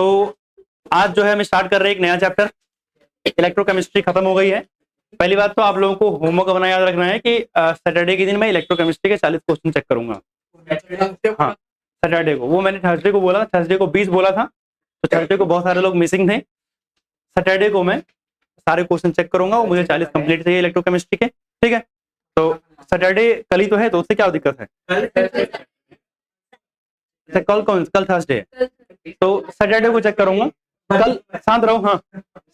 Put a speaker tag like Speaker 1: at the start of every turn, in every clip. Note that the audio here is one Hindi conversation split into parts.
Speaker 1: तो आज जो है हम स्टार्ट कर रहे हैं एक नया चैप्टर। इलेक्ट्रोकेमिस्ट्री खत्म हो गई है। पहली बात तो आप लोगों को होमवर्क अपना याद रखना है कि सैटरडे के दिन मैं इलेक्ट्रोकेमिस्ट्री के 40 क्वेश्चन चेक करूंगा। हाँ, सैटरडे को। वो मैंने थर्सडे को बोला, थर्सडे को 20 बोला था, तो थर्सडे को बहुत सारे लोग मिसिंग थे। सैटरडे को मैं सारे क्वेश्चन चेक करूंगा, वो मुझे 40 कंप्लीट चाहिए इलेक्ट्रोकेमिस्ट्री के। ठीक है, तो सैटरडे कल ही तो है, तो उससे क्या दिक्कत है? कल थर्सडे है, तो सैटरडे को चेक करूंगा। कल शांत रहो। हाँ,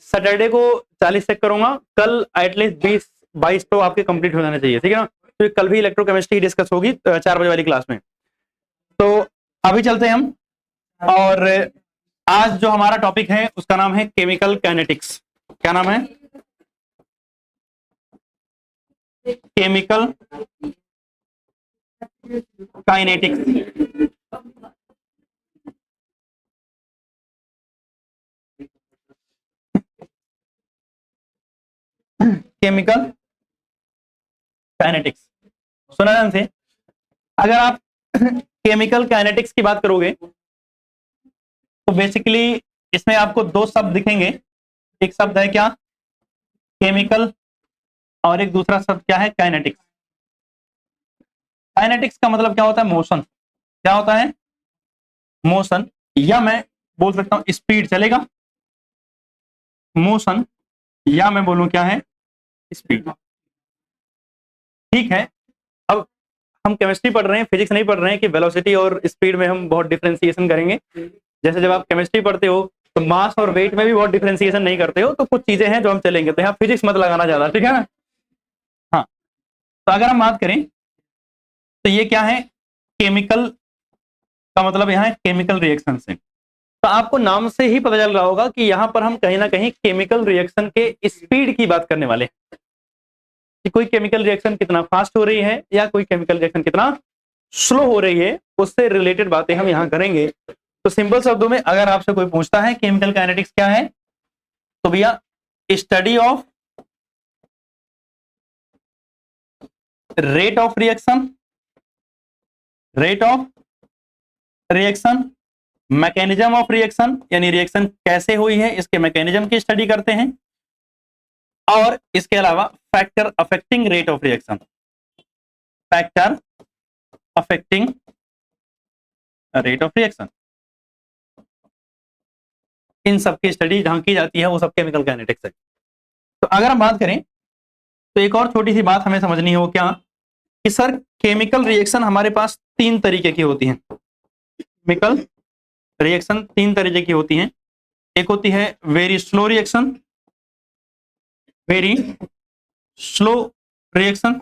Speaker 1: सैटरडे को 40 चेक करूंगा, कल एटलीस्ट 20-22 तो आपके कंप्लीट हो जाने चाहिए। ठीक है ना? तो कल भी इलेक्ट्रोकेमिस्ट्री डिस्कस होगी 4 बजे वाली क्लास में। तो अभी चलते हैं हम, और आज जो हमारा टॉपिक है उसका नाम है केमिकल काइनेटिक्स। क्या नाम है? Chemical kinetics. केमिकल काइनेटिक्स सुना ध्यान से। अगर आप केमिकल काइनेटिक्स की बात करोगे तो बेसिकली इसमें आपको दो शब्द दिखेंगे। एक शब्द है क्या? केमिकल, और एक दूसरा शब्द क्या है? काइनेटिक्स। काइनेटिक्स का मतलब क्या होता है? मोशन। क्या होता है? मोशन, या मैं बोल सकता हूं स्पीड। चलेगा? मोशन, या मैं बोलूं क्या है? स्पीड। ठीक है, अब हम केमिस्ट्री पढ़ रहे हैं, फिजिक्स नहीं पढ़ रहे हैं कि वेलोसिटी और स्पीड में हम बहुत डिफरेंशिएशन करेंगे। जैसे जब आप केमिस्ट्री पढ़ते हो तो मास और वेट में भी बहुत डिफरेंशिएशन नहीं करते हो, तो कुछ चीजें हैं जो हम चलेंगे, तो यहाँ फिजिक्स मत लगाना ज्यादा। ठीक है ना? हाँ, तो अगर हम बात करें तो ये क्या है? केमिकल का मतलब यहाँ है केमिकल रिएक्शन से। तो आपको नाम से ही पता चल रहा होगा कि यहाँ पर हम कहीं ना कहीं केमिकल रिएक्शन के स्पीड की बात करने वाले हैं, कि कोई केमिकल रिएक्शन कितना फास्ट हो रही है या कोई केमिकल रिएक्शन कितना स्लो हो रही है, उससे रिलेटेड बातें हम यहाँ करेंगे। तो सिंपल शब्दों में अगर आपसे कोई पूछता है केमिकल काइनेटिक्स क्या है, तो भैया study of rate of reaction, rate of reaction, mechanism of reaction, यानी रिएक्शन कैसे हुई है इसके मैकेनिज्म की स्टडी करते हैं, और इसके अलावा factor affecting rate of reaction, factor affecting rate of reaction, इन सब की स्टडी जहां की जाती है वो सब केमिकल काइनेटिक्स है। तो अगर हम बात करें तो एक और छोटी सी बात हमें समझनी है, वो क्या कि सर केमिकल रिएक्शन हमारे पास 3 तरीके की होती हैं। केमिकल रिएक्शन 3 तरीके की होती हैं। एक होती है very slow reaction, very slow reaction.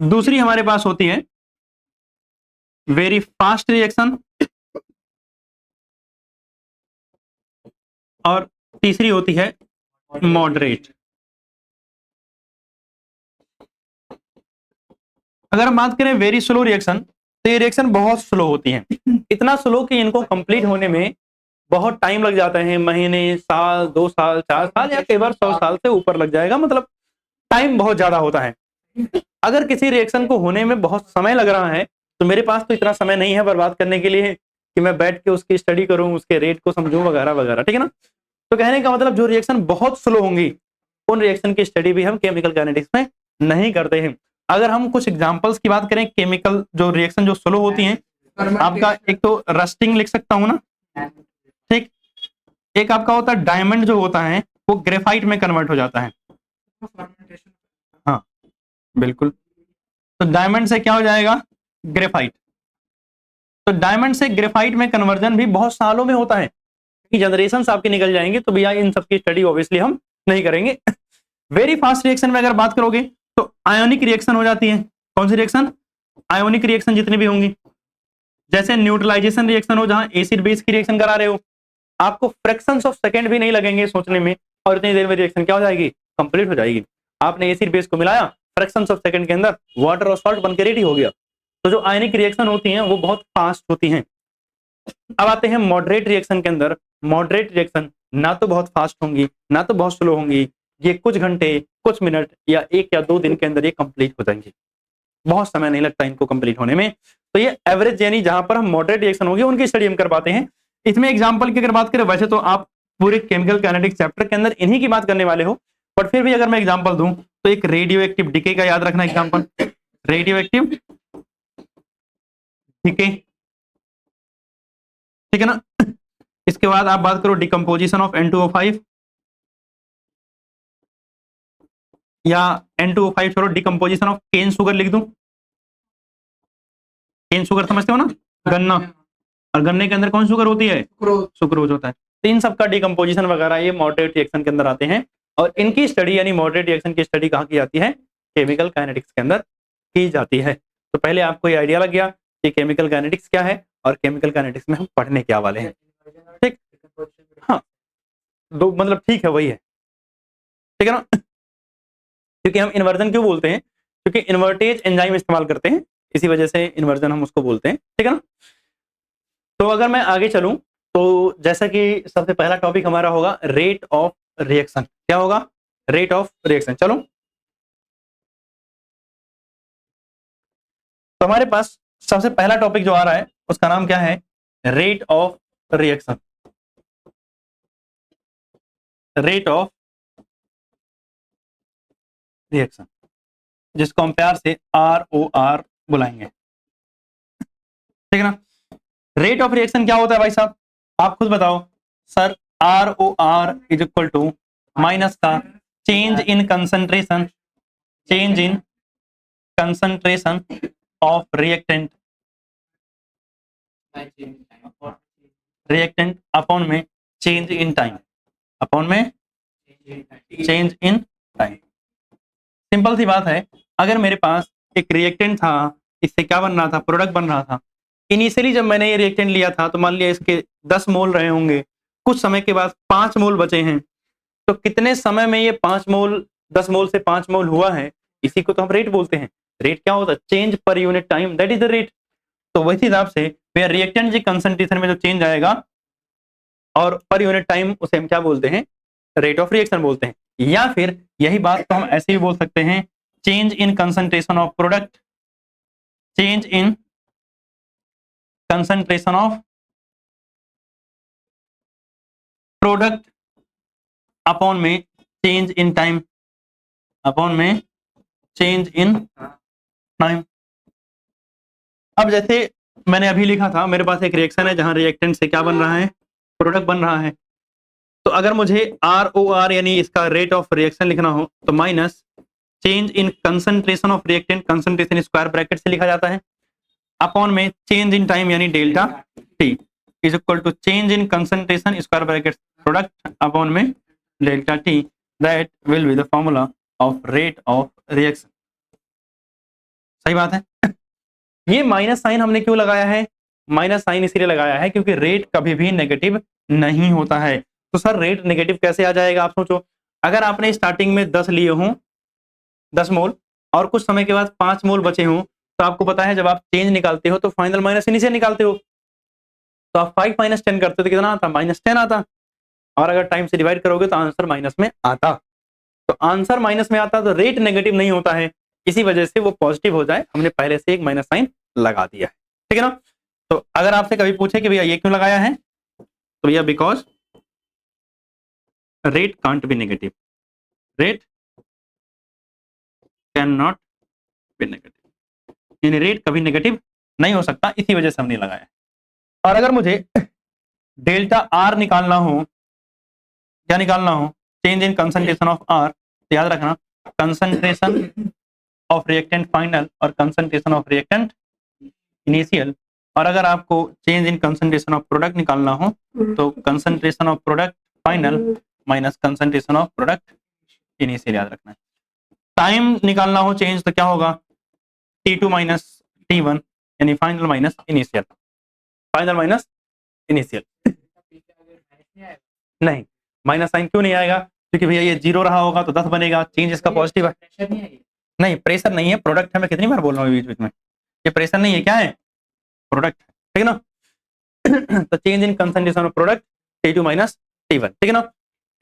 Speaker 1: दूसरी हमारे पास होती है वेरी फास्ट रिएक्शन, और तीसरी होती है मॉडरेट। अगर हम बात करें वेरी स्लो रिएक्शन, तो ये रिएक्शन बहुत स्लो होती है, इतना स्लो कि इनको कंप्लीट होने में बहुत टाइम लग जाता है, महीने, साल, 2 साल, 4 साल, या कई बार 100 साल से ऊपर लग जाएगा। मतलब टाइम बहुत ज्यादा होता है। अगर किसी रिएक्शन को होने में बहुत समय लग रहा है तो मेरे पास तो इतना समय नहीं है बर्बाद करने के लिए कि मैं बैठ के उसकी स्टडी करूं, उसके रेट को समझूं वगैरह वगैरह। ठीक है ना? तो कहने का मतलब जो रिएक्शन बहुत स्लो होंगी उन रिएक्शन की स्टडी भी हम केमिकल काइनेटिक्स में नहीं करते हैं। अगर हम कुछ एग्जांपल्स की बात करें केमिकल जो रिएक्शन जो स्लो होती हैं, आपका एक तो रस्टिंग लिख सकता हूं ना, ठीक। एक आपका होता है डायमंड, जो होता है वो ग्रेफाइट में कन्वर्ट हो जाता है। हाँ बिल्कुल, तो डायमंड से क्या हो जाएगा? ग्रेफाइट। तो डायमंड से ग्रेफाइट में कन्वर्जन भी बहुत सालों में होता है, जनरेशन आपके निकल जाएंगे, तो भैया इन सब की स्टडी ऑब्वियसली हम नहीं करेंगे। वेरी फास्ट रिएक्शन में अगर बात करोगे तो आयोनिक रिएक्शन हो जाती है। कौन सी रिएक्शन? आयोनिक रिएक्शन जितनी भी होंगी, जैसे न्यूट्रलाइजेशन रिएक्शन हो, जहां एसिड बेस की रिएक्शन करा रहे हो, आपको फ्रैक्शंस ऑफ सेकंड भी नहीं लगेंगे सोचने में, और इतनी देर में रिएक्शन क्या हो जाएगी? कंप्लीट हो जाएगी। आपने एसिड बेस को मिलाया, फ्रैक्शंस ऑफ सेकंड के अंदर वाटर और सॉल्ट बनकर रेडी हो गया। तो जो आयनिक रिएक्शन होती हैं वो बहुत फास्ट होती हैं। अब आते हैं मॉडरेट रिएक्शन के अंदर। मॉडरेट रिएक्शन ना तो बहुत फास्ट होंगी ना तो बहुत स्लो होंगी, ये कुछ घंटे, कुछ मिनट या 1 या 2 दिन के अंदर ये कंप्लीट हो जाएंगी। बहुत समय नहीं लगता इनको कंप्लीट होने में। तो ये एवरेज यानी जहां पर हम मॉडरेट रिएक्शन होगी उनकी स्टडी हम कर पाते हैं। इसमें एग्जांपल की अगर बात करें, वैसे तो आप पूरे केमिकल काइनेटिक्स चैप्टर के अंदर इन्हीं की बात करने वाले हो, बट फिर भी अगर मैं एग्जांपल दूं तो एक रेडियो एक्टिव डिके का याद रखना एग्जांपल, रेडियो एक्टिव डिके, ठीक है ना। इसके बाद आप बात करो डिकम्पोजिशन ऑफ N2O5, या N2O5 छोड़ो, डिकम्पोजिशन ऑफ केन शुगर लिख दूं। केन शुगर समझते हो ना, गन्ना, और गन्ने के अंदर कौन शुगर होती है, सुक्रोज होता है। तो इन सब का डिकम्पोजिशन वगैरह ये मॉडरेट रिएक्शन के अंदर आते हैं, और इनकी स्टडी यानी मॉडरेट रिएक्शन की स्टडी कहाँ की जाती है, केमिकल काइनेटिक्स के अंदर की जाती है। तो पहले आपको ये आइडिया लग गया कि केमिकल काइनेटिक्स क्या है और केमिकल काइनेटिक्स में हम पढ़ने क्या वाले हैं, ठीक। हाँ, दो मतलब ठीक है, वही है, ठीक है ना। क्योंकि हम इन्वर्जन क्यों बोलते हैं, क्योंकि इन्वर्टेज एंजाइम इस्तेमाल करते हैं, इसी वजह से इन्वर्जन हम उसको बोलते हैं, ठीक है ना। तो अगर मैं आगे चलूं तो जैसा कि सबसे पहला टॉपिक हमारा होगा रेट ऑफ रिएक्शन। क्या होगा, रेट ऑफ रिएक्शन। चलो, तो हमारे पास सबसे पहला टॉपिक जो आ रहा है उसका नाम क्या है, rate of reaction. Rate of reaction, जिसको हम प्यार से ROR बुलाएंगे, ठीक है ना। रेट ऑफ रिएक्शन क्या होता है भाई साहब, आप खुद बताओ sir. ROR is equal to minus का change in concentration, change in concentration of reactant, reactant upon में चेंज इन टाइम, अपॉन में चेंज इन टाइम। सिंपल सी बात है, अगर मेरे पास एक रिएक्टेंट था, इससे क्या बन रहा था, प्रोडक्ट बन रहा था। इनिशियली जब मैंने ये रिएक्टेंट लिया था तो मान लिया इसके 10 मोल रहे होंगे, कुछ समय के बाद 5 मोल बचे हैं, तो कितने समय में ये 5 मोल 10 मोल से 5 मोल हुआ है, इसी को तो हम रेट बोलते हैं। रेट क्या होता है, change per unit time, that is the rate. तो वही हिसाब से रिएक्टेंट की कंसंट्रेशन में जो चेंज आएगा और पर यूनिट टाइम, उसे हम क्या बोलते हैं, रेट ऑफ रिएक्शन बोलते हैं। या फिर यही बात तो हम ऐसे भी बोल सकते हैं, change in concentration of product, change in concentration of product upon में चेंज इन टाइम, अपॉन में चेंज इन टाइम। अब जैसे मैंने अभी लिखा था, मेरे पास एक रिएक्शन है जहां रिएक्टेंट से क्या बन रहा है, प्रोडक्ट बन रहा है। तो अगर मुझे ROR यानी इसका रेट ऑफ रिएक्शन लिखना हो तो minus change in concentration of reactant, concentration square bracket से लिखा जाता है, अपॉन में चेंज इन टाइम यानी delta T is equal to change in concentration square bracket product upon में delta T, that will be the formula of rate of reaction. सही बात है। ये माइनस साइन हमने क्यों लगाया है, माइनस साइन इसलिए लगाया है क्योंकि रेट कभी भी नेगेटिव नहीं होता है। तो सर रेट नेगेटिव कैसे आ जाएगा, आप सोचो, अगर आपने स्टार्टिंग में 10 लिए हों, 10 मोल, और कुछ समय के बाद 5 मोल बचे हों, तो आपको पता है जब आप चेंज निकालते हो तो फाइनल माइनस इनिशियल निकालते हो, तो आप 5 माइनस 10 करते हो तो कितना आता, -10 आता, और अगर टाइम से डिवाइड करोगे तो आंसर माइनस में आता। तो आंसर माइनस में आता तो रेट नेगेटिव नहीं होता है, इसी वजह से वो पॉजिटिव हो जाए, हमने पहले से एक माइनस साइन लगा दिया है, ठीक है ना। तो अगर आपसे कभी पूछे कि भैया ये क्यों लगाया है, तो भैया because rate can't be negative, rate can not be negative, यानी रेट कभी नेगेटिव नहीं हो सकता, इसी वजह से हमने लगाया। और अगर मुझे डेल्टा R निकालना हो, क्या निकालना हो, change in concentration of R, तो याद रखना कंसंट्रेशन ऑफ रिएक्टेंट फाइनल और कंसंट्रेशन ऑफ रिएक्टेंट इनिशियल। और अगर आपको change in concentration of product निकालना हो तो concentration of product final minus concentration of product initial, याद रखना है। टाइम निकालना हो चेंज तो क्या होगा, T2 माइनस T1 यानी final minus initial, final minus initial. नहीं, माइनस साइन क्यों नहीं आएगा, क्योंकि भैया ये 0 रहा होगा तो 10 बनेगा, चेंज इसका पॉजिटिव है। नहीं, प्रेशर नहीं है, प्रोडक्ट है, मैं कितनी बार बोल रहा हूँ बीच बीच में, ये प्रेशर नहीं है, क्या है, प्रोडक्ट, ठीक है ना। तो change in concentration of product T2 minus T1, ठीक है ना।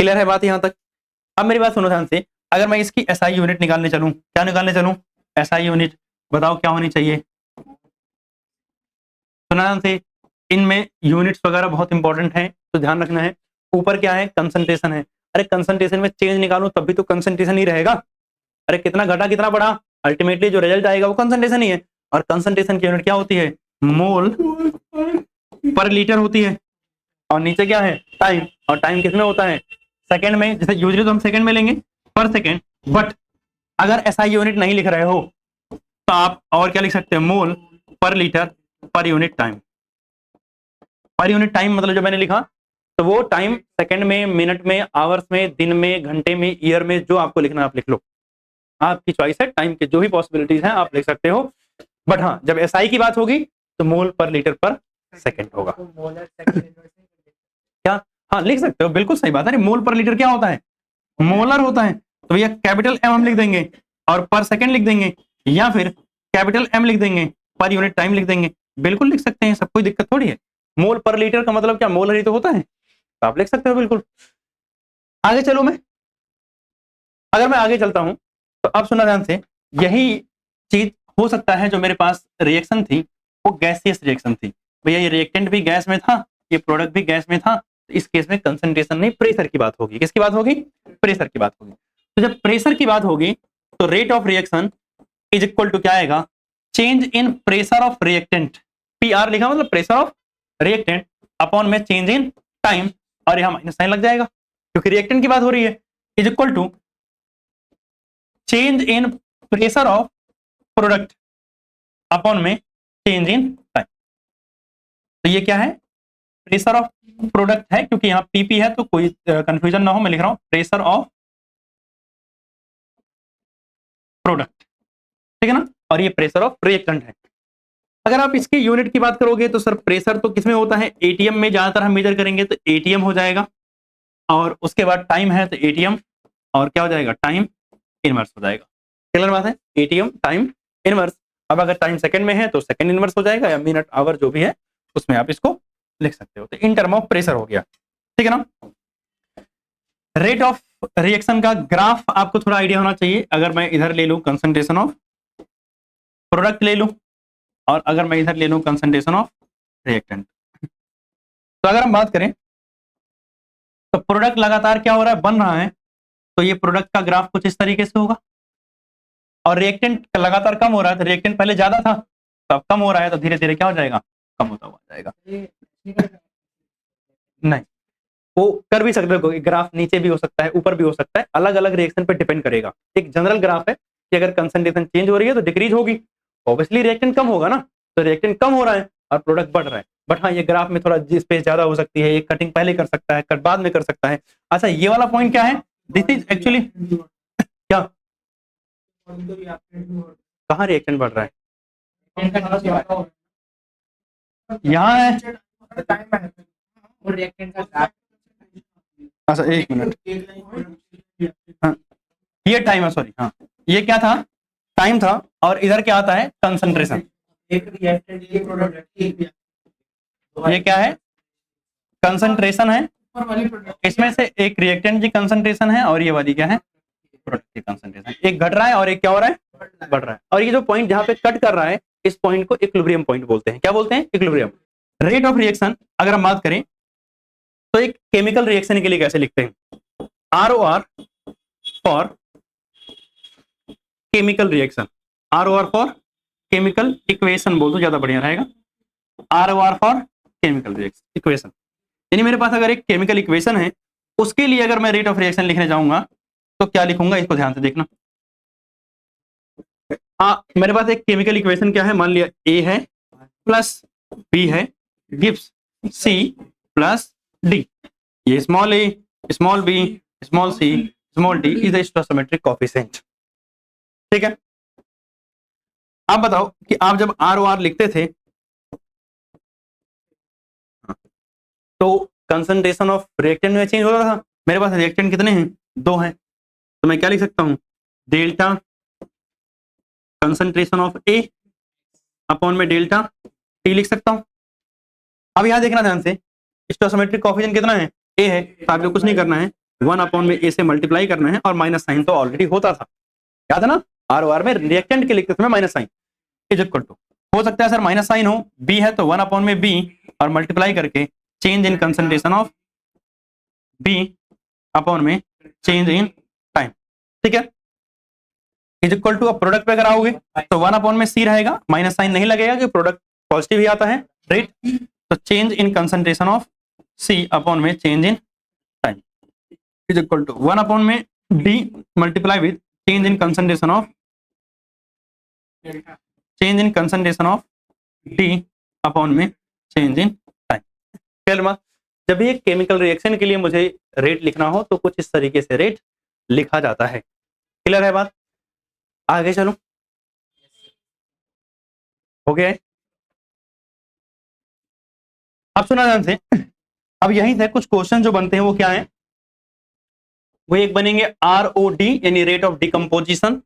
Speaker 1: क्लियर है बात यहाँ तक। अब मेरी बात सुनो ध्यान से, अगर मैं इसकी SI यूनिट निकालने चलूँ, क्या निकालने चलूँ, SI यूनिट, बताओ क्या होनी चाहिए? सुना ध्यान से, इनमें यूनिट्स वगैरह बहुत इंपॉर्टेंट है, तो ध्यान रखना है। ऊपर क्या है? कंसंट्रेशन है। अरे कंसंट्रेशन में चेंज निकालूं तब भी तो कंसंट्रेशन ही रहेगा। अरे कितना घटा कितना बढ़ा, अल्टीमेटली जो रिजल्ट आएगा वो कंसंट्रेशन ही है। और कंसंट्रेशन की यूनिट क्या होती है? मोल पर लीटर होती है। और नीचे क्या है? टाइम। और टाइम किसमें होता है? सेकंड में। जैसे यूजुअली तो हम सेकंड में लेंगे, पर सेकंड। बट अगर ऐसा यूनिट नहीं लिख रहे हो तो आप और क्या लिख सकते हैं? मोल पर litre per unit time. Per unit time मतलब जो मैंने लिखा, तो वो टाइम सेकंड में, मिनट में, आवर्स में, दिन में, घंटे में, ईयर में, जो आपको लिखना आप लिख लो। आपकी चॉइस है, टाइम की जो भी पॉसिबिलिटीज हैं आप लिख सकते हो। बट हाँ, जब एसआई की बात होगी तो मोल पर लीटर पर सेकंड होगा। क्या? हाँ लिख सकते हो, बिल्कुल सही बात है। मोल पर लीटर क्या होता है? मोलर होता है। तो भैया कैपिटल एम हम लिख देंगे और पर सेकंड लिख देंगे, या फिर कैपिटल एम लिख देंगे, पर यूनिट टाइम लिख देंगे। बिल्कुल लिख सकते हैं, सब कोई दिक्कत थोड़ी है। मोल पर लीटर का मतलब क्या? मोलर ही तो होता है, तो आप लिख सकते हो बिल्कुल। आगे चलो, अगर मैं आगे चलता हूं तो अब सुना ध्यान से, यही चीज हो सकता है जो मेरे पास रिएक्शन थी वो गैसियस रिएक्शन थी। भैया ये रिएक्टेंट भी गैस में था, ये प्रोडक्ट भी गैस में था, तो इस केस में कंसंट्रेशन नहीं, प्रेशर की बात होगी। किसकी बात होगी? प्रेशर की बात होगी। तो जब प्रेशर की बात होगी तो rate of reaction is equal to क्या आएगा? Change in pressure of reactant. PR लिखा मतलब प्रेशर ऑफ रिएक्टेंट अपॉन में चेंज इन टाइम, और यहां माइनस साइन लग जाएगा क्योंकि रिएक्टेंट की बात हो रही है। Is equal to change in pressure of product upon में चेंज इन टाइम। तो ये क्या है? प्रेशर ऑफ प्रोडक्ट है, क्योंकि यहां पीपी है तो कोई कंफ्यूजन ना हो, मैं लिख रहा हूं प्रेशर ऑफ प्रोडक्ट, ठीक है ना। और ये प्रेशर ऑफ रिएक्टेंट है। अगर आप इसकी यूनिट की बात करोगे तो सर प्रेशर तो किसमें होता है? एटीएम में ज्यादातर हम मेजर करेंगे तो एटीएम हो जाएगा, और उसके बाद टाइम है तो एटीएम, और क्या हो जाएगा? टाइम इनवर्स हो जाएगा। क्लियर बात है? ATM time inverse. अब अगर टाइम सेकंड में है तो सेकंड इनवर्स हो जाएगा, या मिनट आवर जो भी है उसमें आप इसको लिख सकते हो। तो इन टर्म ऑफ प्रेशर हो गया, ठीक है ना। रेट ऑफ रिएक्शन का ग्राफ आपको थोड़ा आइडिया होना चाहिए। अगर मैं इधर ले लूं कंसंट्रेशन ऑफ प्रोडक्ट ले लूं, और अगर मैं इधर ले लूं कंसंट्रेशन ऑफ रिएक्टेंट, तो अगर हम बात करें तो प्रोडक्ट लगातार क्या हो रहा है? बन रहा है, तो ये प्रोडक्ट का ग्राफ कुछ इस तरीके से होगा। और रिएक्टेंट लगातार कम हो रहा है, तो रिएक्टेंट पहले ज्यादा था, तो अब कम हो रहा है, तो धीरे धीरे क्या हो जाएगा? कम होता हुआ जाएगा। नहीं, वो कर भी सकते हो, ग्राफ नीचे भी हो सकता है, ऊपर भी हो सकता है, अलग अलग रिएक्शन पे डिपेंड करेगा। एक जनरल ग्राफ है कि अगर कंसंट्रेशन चेंज हो रही है तो डिक्रीज होगी, ऑब्वियसली रिएक्टेंट कम होगा ना, तो रिएक्टेंट कम हो रहा है और प्रोडक्ट बढ़ रहा है। बट हाँ, ये ग्राफ में थोड़ा स्पेस ज्यादा हो सकती है, एक कटिंग पहले कर सकता है, कट बाद में कर सकता है। अच्छा, ये वाला पॉइंट क्या है? दिस इज एक्चुअली क्या, कहाँ रिएक्टेंट बढ़ रहा है? यहाँ है। अच्छा एक मिनट, हाँ, ये टाइम है, सॉरी, हाँ ये क्या था? टाइम था, और इधर क्या आता है? कंसंट्रेशन। ये क्या है? कंसंट्रेशन है। इसमें से एक रिएक्टेंट की कंसंट्रेशन है, और ये वाली क्या है? प्रोडक्ट की कंसंट्रेशन। एक घट रहा है और एक क्या हो रहा है? बढ़ रहा है। और ये जो पॉइंट जहां पे कट कर रहा है, इस पॉइंट को इक्विलिब्रियम पॉइंट बोलते हैं। क्या बोलते हैं? इक्विलिब्रियम। रेट ऑफ रिएक्शन अगर हम बात करें तो एक केमिकल रिएक्शन के लिए कैसे लिखते हैं? ROR for chemical reaction, ROR for chemical equation बोल दो, ज्यादा बढ़िया रहेगा। ROR for chemical reaction equation, यानी मेरे पास अगर एक केमिकल इक्वेशन है, उसके लिए अगर मैं रेट ऑफ रिएक्शन लिखने जाऊंगा तो क्या लिखूंगा? इसको ध्यान से देखना। मेरे पास एक केमिकल इक्वेशन क्या है? मान लिया A है प्लस B है, गिव्स C प्लस D। ये small a, small b, small c, small d is the stoichiometric coefficient, ठीक है। आप बताओ कि आप जब ROR लिखते थे तो कंसंट्रेशन ऑफ रिएक्टेंट में चेंज हो रहा था। मेरे पास रिएक्टेंट कितने हैं? 2 हैं, तो मैं क्या लिख सकता हूं? Delta concentration of A upon में डेल्टा T लिख सकता हूं। अब यहां देखना ध्यान से, स्टोइकोमेट्रिक कोएफिशिएंट कितना है? A है, तो आपको कुछ नहीं करना है, 1 अपॉन में A से मल्टीप्लाई करना है, और माइनस साइन तो ऑलरेडी होता था, याद है ना? ROR में रिएक्टेंट के लिखते समय minus sign. Is equal to, हो सकता है सर माइनस साइन हो, बी है तो 1/b और मल्टीप्लाई करके change in concentration of B upon में चेंज इन टाइम, ठीक है, इज इक्वल टू, अब प्रोडक्ट पे अगर आओगे तो 1/c रहेगा, माइनस साइन नहीं लगेगा कि प्रोडक्ट पॉजिटिव ही आता है, राइट। तो change in concentration of C upon में change in time is equal to 1/d multiply with change in concentration of d upon में चेंज इन टाइम। क्लियर? जब भी एक केमिकल रिएक्शन के लिए मुझे रेट लिखना हो तो कुछ इस तरीके से रेट लिखा जाता है। क्लियर है बात? आगे चलो, हो गया है। अब सुना ध्यान से, अब यहीं से कुछ क्वेश्चन जो बनते हैं वो क्या है, वो एक बनेंगे ROD यानी रेट ऑफ डिकम्पोजिशन,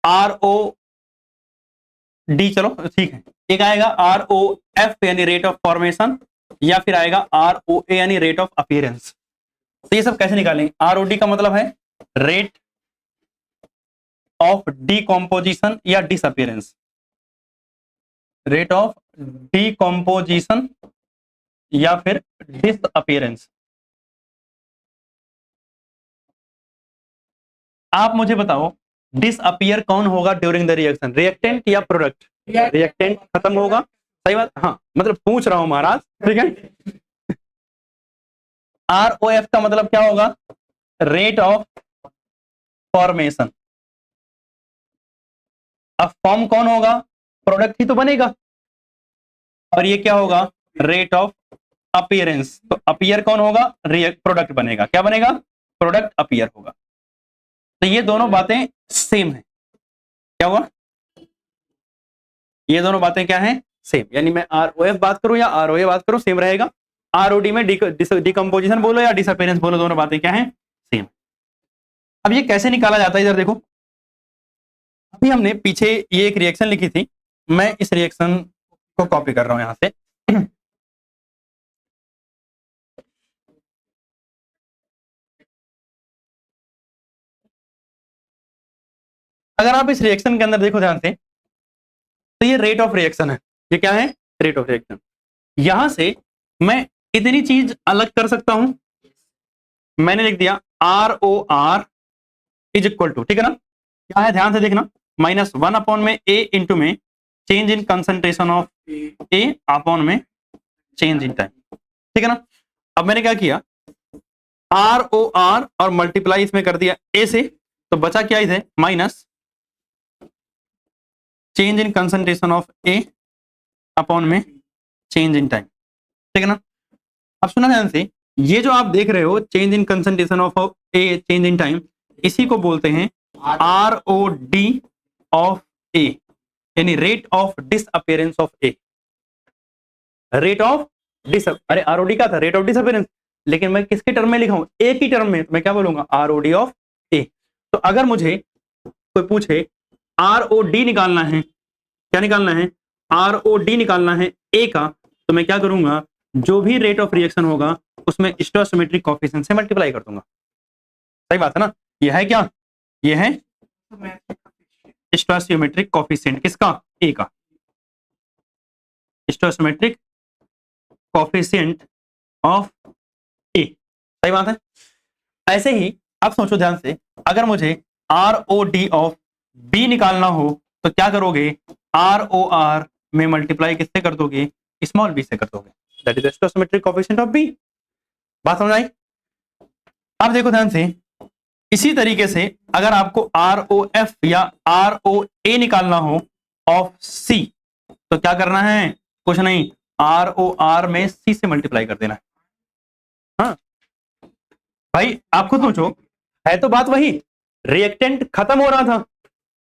Speaker 1: ROD, चलो ठीक है, एक आएगा ROF यानी रेट ऑफ फॉर्मेशन, या फिर आएगा ROA यानी रेट ऑफ अपीयरेंस। तो ये सब कैसे निकालेंगे? ROD का मतलब है रेट ऑफ डिकम्पोजिशन या डिसअपीयरेंस, रेट ऑफ डिकम्पोजिशन या फिर डिसअपीयरेंस। आप मुझे बताओ डिसअपीयर कौन होगा ड्यूरिंग द रिएक्शन, रिएक्टेंट या प्रोडक्ट? रिएक्टेंट खत्म होगा, सही बात, हाँ मतलब पूछ रहा हूं महाराज, ठीक है। ROF का मतलब क्या होगा? Rate of formation. अब फॉर्म कौन होगा? प्रोडक्ट ही तो बनेगा, और ये क्या होगा? Rate of appearance. तो अपीयर कौन होगा? प्रोडक्ट बनेगा, क्या बनेगा? प्रोडक्ट अपीयर होगा। तो ये दोनों बातें सेम है, क्या हुआ? ये दोनों बातें क्या है? सेम, यानी मैं ROF बात करूं या ROA बात करूं सेम रहेगा। ROD में डिकम्पोजिशन बोलो या डिसअपीयरेंस बोलो, दोनों बातें क्या है? सेम। अब ये कैसे निकाला जाता है, इधर देखो, अभी हमने पीछे ये एक रिएक्शन लिखी थी, मैं इस रिएक्शन को कॉपी कर रहा हूं यहां से। अगर आप इस रिएक्शन के अंदर देखो ध्यान से, तो ये रेट ऑफ रिएक्शन है, ये क्या है? Rate of reaction. यहां से मैं इतनी चीज अलग कर सकता हूं, मैंने लिख दिया ROR इज इक्वल टू, ठीक है ना, क्या है ध्यान से देखना, -1 में A इंटू में change in concentration of A upon में चेंज इन टाइम, ठीक है ना। अब मैंने क्या किया, ROR और मल्टीप्लाई इसमें कर दिया A से, तो बचा क्या इधर? Minus change in concentration of A upon में चेंज इन टाइम, ठीक है ना। अब सुना ध्यान से, ये जो आप देख रहे हो change in concentration of A change in time, इसी को बोलते हैं ROD ऑफ A, यानी rate of disappearance of A। Rate of अरे ROD का था रेट ऑफ डिसअपीयरेंस, लेकिन मैं किसके टर्म में लिखा हूं? A की टर्म में, तो मैं क्या बोलूंगा? ROD of A। तो अगर मुझे कोई पूछे ROD निकालना है, क्या निकालना है? ROD निकालना है A का, तो मैं क्या करूंगा? जो भी रेट ऑफ रिएक्शन होगा उसमें स्टोइकोमेट्रिक कोएफिशिएंट से मल्टीप्लाई कर दूंगा, सही बात है ना। यह है क्या? यह है स्टोइकोमेट्रिक कोएफिशिएंट किसका? A का, स्टोइकोमेट्रिक कोएफिशिएंट ऑफ A, सही बात है। ऐसे ही अब सोचो ध्यान से, अगर मुझे ROD ऑफ B निकालना हो तो क्या करोगे? ROR में मल्टीप्लाई किससे कर दोगे? स्मॉल b से कर दोगे, that is stoichiometric coefficient of B। बात समझ आई? अब देखो ध्यान से, इसी तरीके से अगर आपको ROF या ROA निकालना हो ऑफ C, तो क्या करना है? कुछ नहीं, ROR में C से मल्टीप्लाई कर देना है। हाँ भाई, आप खुद सोचो, है तो बात वही, रिएक्टेंट खत्म हो रहा था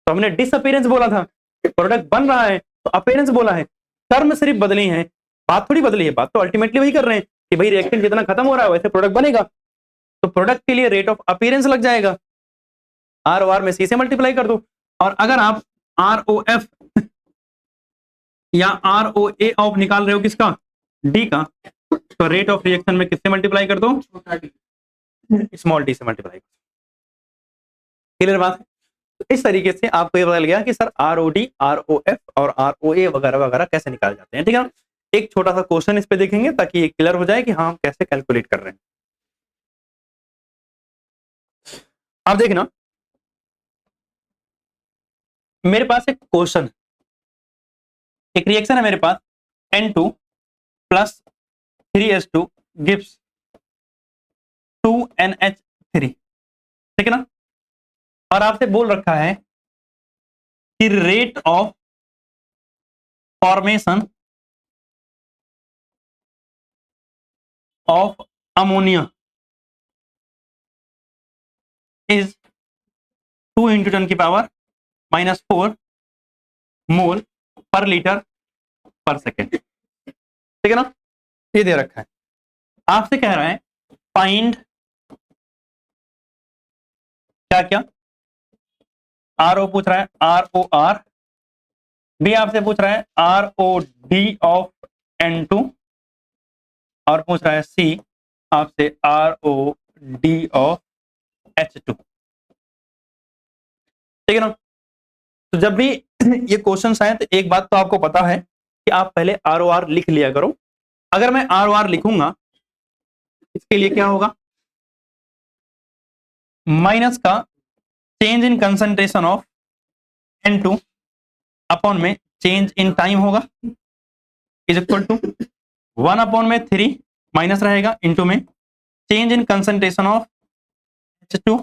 Speaker 1: तो हमने डिसअपीयरेंस बोला था, प्रोडक्ट बन रहा है तो अपीयरेंस बोला है, टर्म सिर्फ बदली है, बात थोड़ी बदली है, बात तो अल्टीमेटली वही कर रहे हैं कि भाई रिएक्टेंट जितना खत्म हो रहा है वैसे प्रोडक्ट बनेगा, तो प्रोडक्ट के लिए रेट ऑफ अपीयरेंस लग जाएगा, ROR में C से मल्टीप्लाई कर दो। और अगर आप ROF या ROA ऑफ निकाल रहे हो किसका? D का, तो रेट ऑफ रिएक्शन में किससे मल्टीप्लाई कर दो? स्मॉल d से मल्टीप्लाई। क्लियर बात है? तो इस तरीके से आपको ये पता लग गया कि सर ROD, ROF और ROA वगैरह वगैरह कैसे निकाले जाते हैं। ठीक है, एक छोटा सा क्वेश्चन इस पे देखेंगे ताकि ये क्लियर हो जाए कि हाँ हम कैसे कैलकुलेट कर रहे हैं। आप देखना, मेरे पास एक क्वेश्चन, एक रिएक्शन है मेरे पास, N2 plus 3H2 gives 2NH3। ठीक है ना, और आपसे बोल रखा है कि rate of formation of ammonia is 2 into 10 की पावर -4 मोल पर लीटर पर सेकेंड। ठीक है ना, ये दे रखा है। आपसे कह रहा है फाइंड क्या क्या, RO पूछ रहा है ROR, B आपसे पूछ रहा है ROD ऑफ N2, और पूछ रहा है C आपसे ROD ऑफ H2। ठीक है ना, तो जब भी ये क्वेश्चंस आए तो एक बात तो आपको पता है कि आप पहले ROR लिख लिया करो। अगर मैं ROR लिखूंगा इसके लिए क्या होगा, माइनस का change in concentration of N2 upon में चेंज इन टाइम होगा इज इक्वल टू 1 अपॉन में 3 माइनस रहेगा इंटू में change in concentration of H2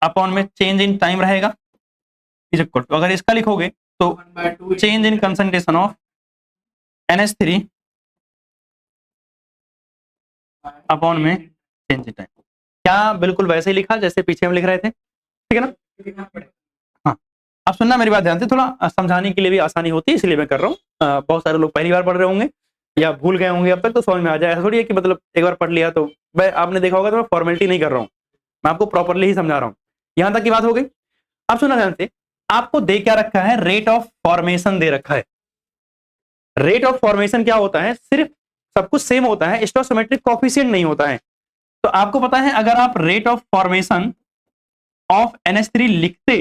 Speaker 1: upon में चेंज इन टाइम रहेगा इज इक्वल टू, अगर इसका लिखोगे तो change in concentration of NH3 upon में चेंज इन टाइम। क्या बिल्कुल वैसे ही लिखा जैसे पीछे हम लिख रहे थे। ठीक है ना, हाँ अब सुनना मेरी बात ध्यान से, थोड़ा समझाने के लिए भी आसानी होती है इसलिए मैं कर रहा हूँ। बहुत सारे लोग पहली बार पढ़ रहे होंगे या भूल गए होंगे अब तक, तो समझ में आ जाए। ऐसा थोड़ी है कि मतलब एक बार पढ़ लिया तो मैं, आपने देखा होगा तो मैं फॉर्मेलिटी नहीं कर रहा हूँ, मैं आपको प्रॉपरली ही समझा रहा हूँ। यहां तक की बात हो गई। अब सुना ध्यान से, आपको दे क्या रखा है, रेट ऑफ फॉर्मेशन दे रखा है। रेट ऑफ फॉर्मेशन क्या होता है, सिर्फ सब कुछ सेम होता है, स्टोइकोमेट्रिक कोएफिशिएंट नहीं होता है। तो आपको पता है अगर आप rate of formation of NH3 लिखते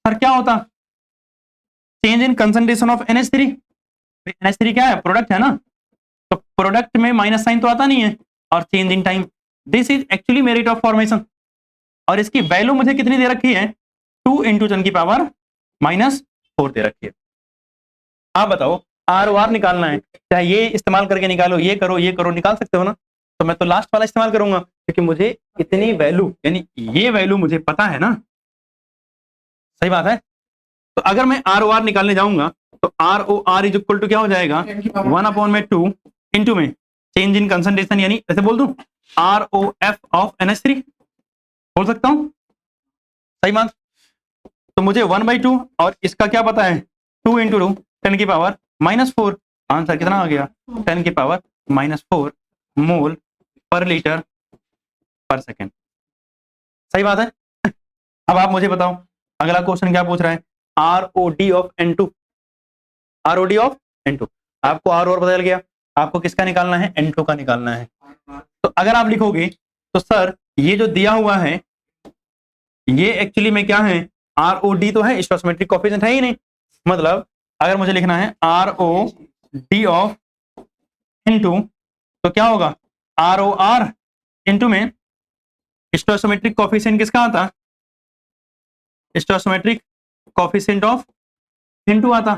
Speaker 1: सर क्या होता, change in concentration of NH3। NH3 क्या है, प्रोडक्ट है ना, तो प्रोडक्ट में माइनस साइन तो आता नहीं है, और change in time, this is actually merit of formation. और इसकी वैल्यू मुझे कितनी दे रखी है, 2 इंटू 10 की पावर -4 दे रखी है। आप बताओ ROR निकालना है, चाहे ये इस्तेमाल करके निकालो, ये करो निकाल सकते हो ना। तो मैं तो लास्ट वाला इस्तेमाल करूंगा क्योंकि मुझे इतनी वैल्यू, यानी ये वैल्यू मुझे पता है ना, सही बात है। तो अगर मैं ROR निकालने जाऊंगा तो ROR इज इक्वल टू क्या हो जाएगा, 1 अपॉन में 2 इंटू में चेंज इन कंसंट्रेशन, यानी ऐसे बोल दूं ROF ऑफ NH3 बोल सकता हूं, सही बात। तो मुझे 1/2 और इसका क्या पता है, 2 इंटू 2 10 की पावर -4, आंसर कितना आ गया, 10 की पावर -4 मोल पर लीटर पर सेकेंड। सही बात है। अब आप मुझे बताओ अगला क्वेश्चन क्या पूछ रहा है, ROD of N2, ROD of N2। आपको R और बदल गया, आपको किसका निकालना है, N2 का निकालना है। तो अगर आप लिखोगे तो सर ये जो दिया हुआ है ये एक्चुअली में क्या है, ROD तो है, स्टोइकोमेट्रिक कोएफिशिएंट है ही नहीं। मतलब अगर मुझे लिखना है ROD ऑफ N2 तो क्या होगा, ROR इंटू में स्टोइकोमेट्रिक कोएफिशिएंट किसका आता, स्टोइकोमेट्रिक कोएफिशिएंट ऑफ N2 आता।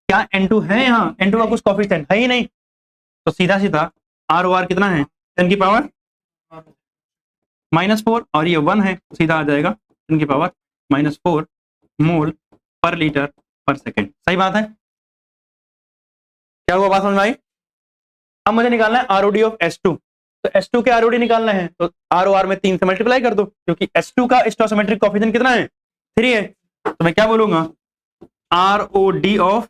Speaker 1: क्या N2 है, यहाँ N2 का कुछ कोएफिशिएंट है ही नहीं, तो सीधा सीधा ROR कितना है, 10 की पावर -4 और ये 1 है, सीधा आ जाएगा 10 की पावर -4 मोल पर लीटर पर सेकेंड। सही बात है, क्या हुआ, बात समझ में आई। अब मुझे निकालना है ROD ऑफ H2, तो H2 के ROD निकालना है तो ROR में 3 से मल्टीप्लाई कर दो, क्योंकि H2 का स्टोइकोमेट्रिक कोएफिशिएंट कितना है, 3 है। तो मैं क्या बोलूंगा, ROD of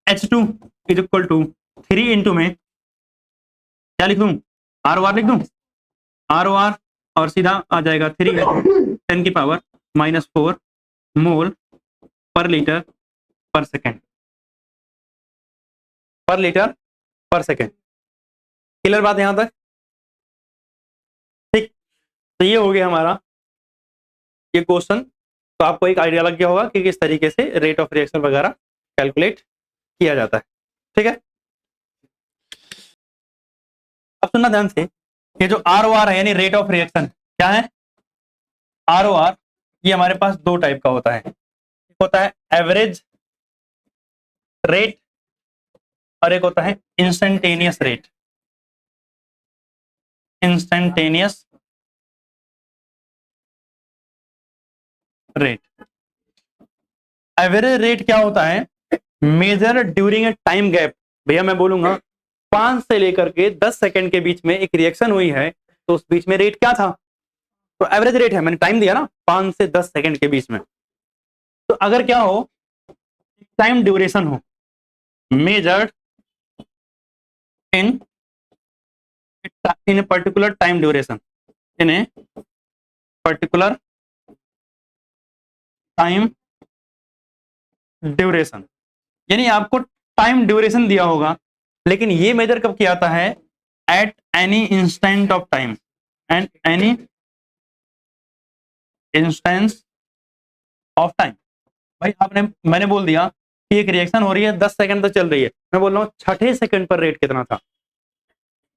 Speaker 1: H2 is equal to 3 into में क्या लिख दूं, ROR लिख दूं, ROR और सीधा आ जाएगा 3 10 की पावर -4 मोल पर लीटर पर सेकेंड, पर लीटर पर सेकेंड। क्लियर बात यहां तक, ठीक। तो ये हो गया हमारा ये क्वेश्चन, तो आपको एक आइडिया लग गया होगा कि किस तरीके से रेट ऑफ रिएक्शन वगैरह कैलकुलेट किया जाता है। ठीक है, अब सुनना ध्यान से, ये जो ROR है यानी रेट ऑफ रिएक्शन क्या है? ROR ये हमारे पास दो टाइप का होता है, एक होता है एवरेज रेट और एक होता है instantaneous rate. Instantaneous rate, average rate क्या होता है? Measure during a time gap. भैया मैं बोलूंगा 5 से लेकर के 10 सेकंड के बीच में एक रिएक्शन हुई है, तो उस बीच में रेट क्या था? तो एवरेज रेट है, मैंने टाइम दिया ना 5 से 10 सेकंड के बीच में। तो अगर क्या हो, टाइम ड्यूरेशन हो measured in in particular time duration, in a particular time duration, यानी आपको टाइम ड्यूरेशन दिया होगा, लेकिन ये मेजर कब किया जाता है? At any instant of time, and any instance of time. भाई मैंने बोल दिया कि एक रिएक्शन हो रही है 10 सेकंड तक चल रही है, मैं बोल रहा हूँ छठे सेकंड पर रेट कितना था,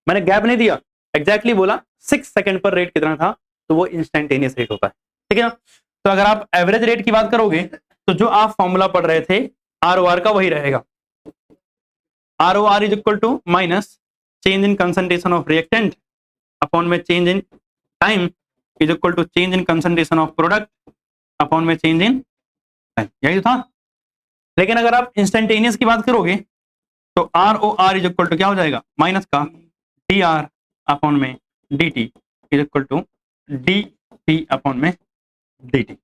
Speaker 1: मैंने गैप नहीं दिया, एग्जैक्टली बोला 6 सेकंड पर रेट कितना था, तो वो इंस्टेंटेनियस रेट होता है। ठीक है ना? तो अगर आप एवरेज रेट की बात करोगे तो जो आप फॉर्मूला पढ़ रहे थे ROR का वही रहेगा, ROR is equal to minus change in concentration of reactant upon में change in time is equal to change in concentration of product upon में चेंज इन टाइम, यही तो था। लेकिन अगर आप इंस्टेंटेनियस की बात करोगे तो ROR इज इक्वल टू क्या हो जाएगा? माइनस का DR अपॉन में DT is equal to DP upon में DT,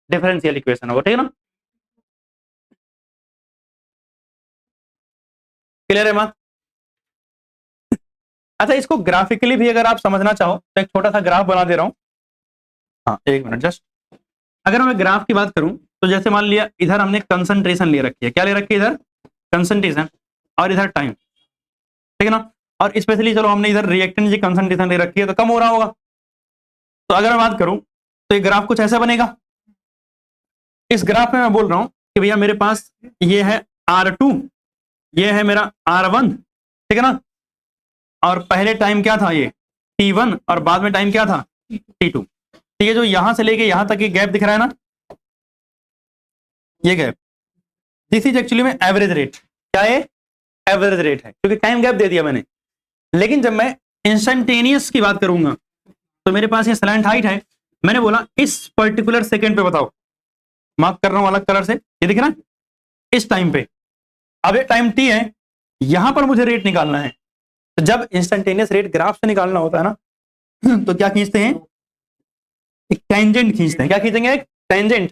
Speaker 1: डिफरेंशियल इक्वेशन होगा। ठीक है ना? क्लियर है बात? अच्छा, इसको ग्राफिकली भी अगर आप समझना चाहो तो एक छोटा सा ग्राफ बना दे रहा हूं। हाँ एक मिनट जस्ट, अगर मैं ग्राफ की बात करूं तो जैसे मान लिया इधर हमने कंसंट्रेशन ले रखी है, क्या ले रखी है? इधर कंसंट्रेशन और इधर टाइम। ठीक है ना? और स्पेशली चलो हमने इधर रिएक्टेंट की कंसंट्रेशन ले रखी है, तो कम हो रहा होगा। तो अगर मैं बात करूं तो ये ग्राफ कुछ ऐसा बनेगा। इस ग्राफ में मैं बोल रहा हूं कि भैया मेरे पास ये है R2, ये है मेरा R1, ठीक है ना? और पहले टाइम क्या था? ये T1, और बाद में टाइम क्या था? T2। ठीक है, जो यहां से लेके यहां तक ये गैप दिख रहा है ना, ये गैप, दिस इज एक्चुअली में एवरेज रेट। क्या है? एवरेज रेट है, क्योंकि टाइम गैप दे दिया मैंने। लेकिन जब मैं इंस्टेंटेनियस की बात करूंगा तो मेरे पास ये स्लैंट हाइट है, मैंने बोला इस पर्टिकुलर सेकंड पे बताओ, मार्क कर रहा हूं अलग कलर से, ये दिख रहा है? इस टाइम पे, अब ये टाइम T है, यहां पर मुझे रेट निकालना है। तो जब इंस्टेंटेनियस रेट ग्राफ से निकालना होता है ना, तो क्या खींचते हैं? एक टेंजेंट खींचते हैं। क्या खींचेंगे? एक टेंजेंट।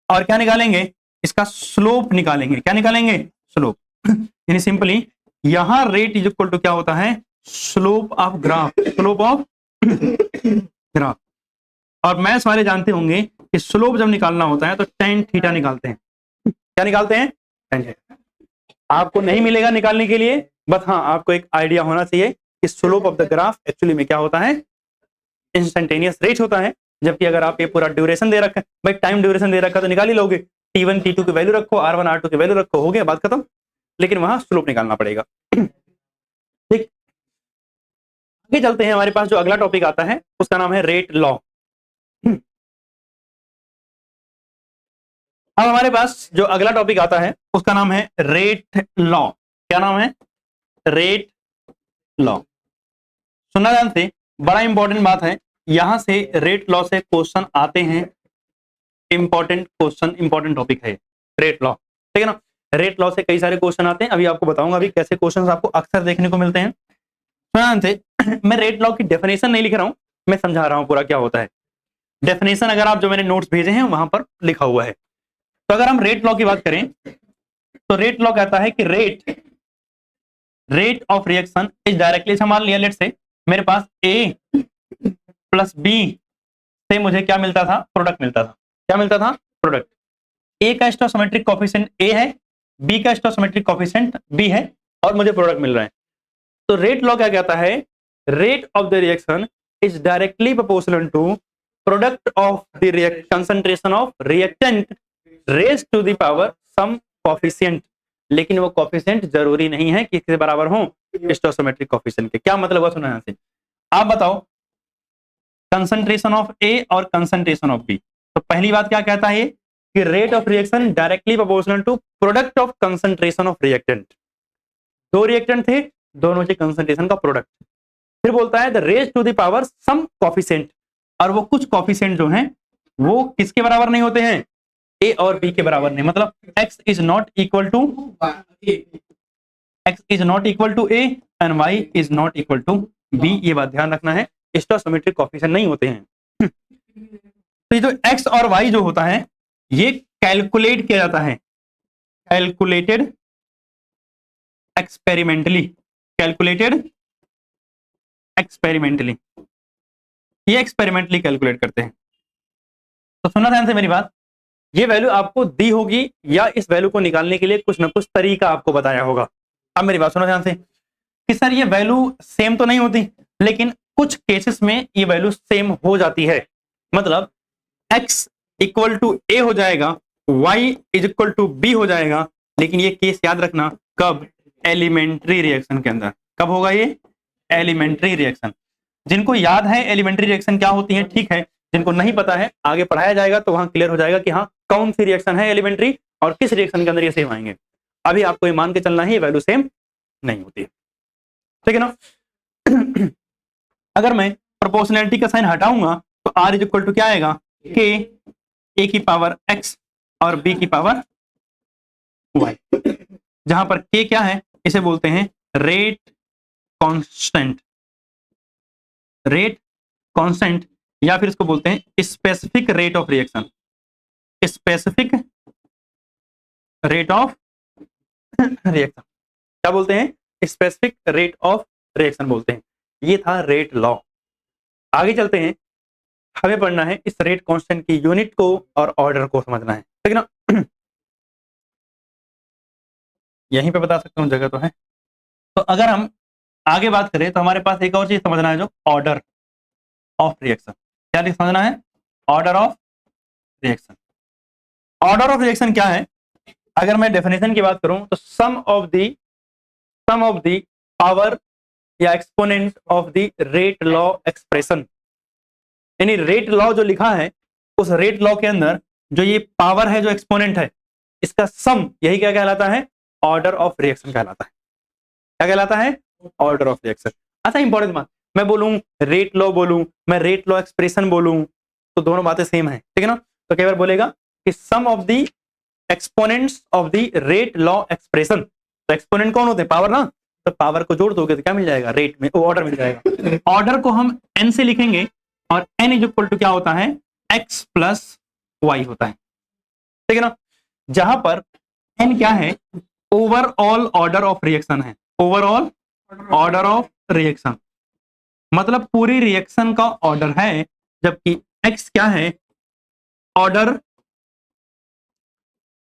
Speaker 1: और क्या निकालेंगे? इसका स्लोप निकालेंगे। क्या निकालेंगे? स्लोप। यानी सिंपली यहां रेट इज इक्वल टू क्या होता है? Slope of graph, slope of graph. और मैथ्स वाले जानते होंगे कि स्लोप जब निकालना होता है तो टेन थीटा निकालते हैं। क्या निकालते हैं? Tan theta. आपको नहीं मिलेगा निकालने के लिए, बट हाँ आपको एक आइडिया होना चाहिए कि slope of the graph actually में क्या होता है? इंस्टेंटेनियस रेट होता है। जबकि अगर आप ये पूरा ड्यूरेशन दे रखा है, भाई टाइम ड्यूरेशन दे रखा है तो निकाल ही लोगे, T1 T2 की वैल्यू रखो, R1 R2 की वैल्यू रखो, हो गया बात खत्म। लेकिन वहां स्लोप निकालना पड़ेगा। ठीक, आगे चलते हैं। हमारे पास जो अगला टॉपिक आता है उसका नाम है रेट लॉ। अब हमारे पास जो अगला टॉपिक आता है उसका नाम है रेट लॉ। क्या नाम है? Rate law. सुनना ध्यान से, बड़ा इंपॉर्टेंट बात है, यहां से रेट लॉ से क्वेश्चन आते हैं। इंपॉर्टेंट क्वेश्चन, इंपॉर्टेंट टॉपिक है रेट लॉ। ठीक है ना? रेट लॉ से कई सारे क्वेश्चन आते हैं, अभी आपको बताऊंगा अभी कैसे क्वेश्चन आपको अक्सर देखने को मिलते हैं। ध्यान से, मैं रेट लॉ की डेफिनेशन नहीं लिख रहा हूं, मैं समझा रहा हूं पूरा क्या होता है। डेफिनेशन अगर आप जो मैंने नोट्स भेजे हैं वहां पर लिखा हुआ है। तो अगर हम रेट लॉ की बात करें तो रेट लॉ कहता है कि rate of reaction is directly, मान लिया लेट से मेरे पास A प्लस B से मुझे क्या मिलता था? प्रोडक्ट मिलता था। क्या मिलता था? प्रोडक्ट। A का स्टोइकोमेट्रिक कोएफिशिएंट A है, B का स्टोइकोमेट्रिक कोएफिशिएंट B है, और मुझे प्रोडक्ट मिल रहा है। तो रेट लॉ क्या कहता है? Rate of the reaction is directly proportional to product of the concentration of reactant raise to the power some coefficient, लेकिन वो कोफिशिएंट जरूरी नहीं है कि किसके बराबर हो, स्टोइकोमेट्रिक कोफिशिएंट के। क्या मतलब हुआ सुना यहाँ से, आप बताओ कंसंट्रेशन ऑफ ए और कंसंट्रेशन ऑफ बी। तो पहली बात क्या कहता है कि rate of reaction directly proportional to product of concentration of reactant. दो रिएक्टेंट थे, दोनों के कंसंट्रेशन का प्रोडक्ट। फिर बोलता है the raise to the power some coefficient, और वो कुछ कोफिशिएंट जो हैं वो किसके बराबर नहीं होते हैं, ए और बी के बराबर नहीं। मतलब x is not equal to A and y is not equal to B. ये बात ध्यान रखना है, स्टोइकोमेट्रिक कोफिशिएंट नहीं होते हैं। तो ये जो x और y जो होता है ये कैलकुलेट किया जाता है, कैलकुलेटेड एक्सपेरिमेंटली, कैलकुलेटेड एक्सपेरिमेंटली, ये एक्सपेरिमेंटली कैलकुलेट करते हैं। तो सुनना ध्यान से मेरी बात, ये वैल्यू आपको दी होगी या इस वैल्यू को निकालने के लिए कुछ ना कुछ तरीका आपको बताया होगा। अब मेरी बात सुनो ध्यान से कि सर ये वैल्यू सेम तो नहीं होती, लेकिन कुछ केसेस में ये वैल्यू सेम हो जाती है। मतलब x इक्वल टू ए हो जाएगा, y is equal to B हो जाएगा, लेकिन ये केस याद रखना कब, एलिमेंट्री रिएक्शन के अंदर। कब होगा ये, एलिमेंट्री रिएक्शन। जिनको याद है एलिमेंट्री रिएक्शन क्या होती है ठीक है, जिनको नहीं पता है आगे पढ़ाया जाएगा तो वहां क्लियर हो जाएगा कि हाँ कौन सी रिएक्शन है एलिमेंट्री और किस रिएक्शन के अंदर ये सेम आएंगे। अभी आपको ये मान के चलना है ये वैल्यू सेम नहीं होती है, ठीक है ना। अगर मैं प्रोपोर्शनैलिटी का साइन हटाऊंगा तो r इज इक्वल टू क्या आएगा, k a की पावर x और b की पावर y, जहां पर k क्या है, इसे बोलते हैं रेट कांस्टेंट, रेट कांस्टेंट, या फिर इसको बोलते हैं specific rate of reaction, specific rate of reaction. क्या बोलते हैं, स्पेसिफिक रेट ऑफ रिएक्शन बोलते हैं। ये था रेट लॉ। आगे चलते हैं, हमें पढ़ना है इस रेट कांस्टेंट की यूनिट को और ऑर्डर को समझना है, ठीक है ना। यहीं पे बता सकता हूँ, जगह तो है। तो अगर हम आगे बात करें तो हमारे पास एक और चीज समझना है, जो ऑर्डर ऑफ रिएक्शन। क्या समझना है, order of reaction. Order of reaction क्या है, अगर मैं डेफिनेशन की बात करूं तो सम ऑफ द पावर या exponent of the rate law expression. यानी रेट लॉ जो लिखा है उस रेट लॉ के अंदर जो ये पावर है, जो एक्सपोनेंट है, इसका सम, यही क्या कहलाता है, ऑर्डर ऑफ रिएक्शन कहलाता है। क्या कहलाता है, ऑर्डर ऑफ रिएक्शन। अच्छा इंपॉर्टेंट बात, मैं बोलूं रेट लॉ बोलूं, मैं रेट लॉ एक्सप्रेशन बोलूं, तो दोनों बातें सेम है, ठीक है ना। तो कई बार बोलेगा कि sum of the exponents of the rate law expression. तो एक्सपोनेंट कौन होते हैं, पावर ना, तो पावर को जोड़ दोगे तो क्या मिल जाएगा, रेट में ऑर्डर मिल जाएगा। ऑर्डर को हम n से लिखेंगे और n इज इक्वल टू क्या होता है, x प्लस y होता है, ठीक है ना। जहां पर n क्या है, ओवरऑल ऑर्डर ऑफ रिएक्शन है, ओवरऑल ऑर्डर ऑफ रिएक्शन, मतलब पूरी रिएक्शन का ऑर्डर है, जबकि x क्या है, order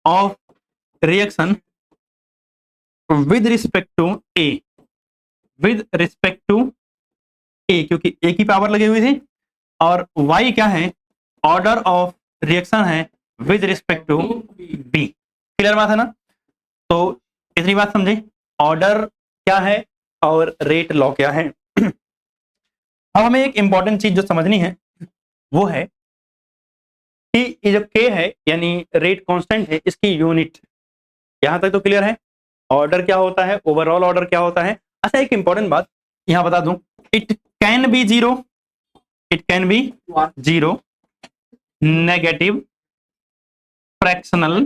Speaker 1: of reaction with respect to A, with respect to A, क्योंकि ए की पावर लगी हुई थी, और y क्या है, ऑर्डर ऑफ रिएक्शन है with respect to B. Clear बात है ना। तो इतनी बात समझे, ऑर्डर क्या है और रेट लॉ क्या है। अब हमें एक इंपॉर्टेंट चीज जो समझनी है वो है कि ये जो k है यानी रेट कांस्टेंट है, इसकी यूनिट। यहां तक तो क्लियर है, ऑर्डर क्या होता है, ओवरऑल ऑर्डर क्या होता है। अच्छा एक इंपॉर्टेंट बात यहां बता दूं, it can be zero, it can be zero, negative, fractional,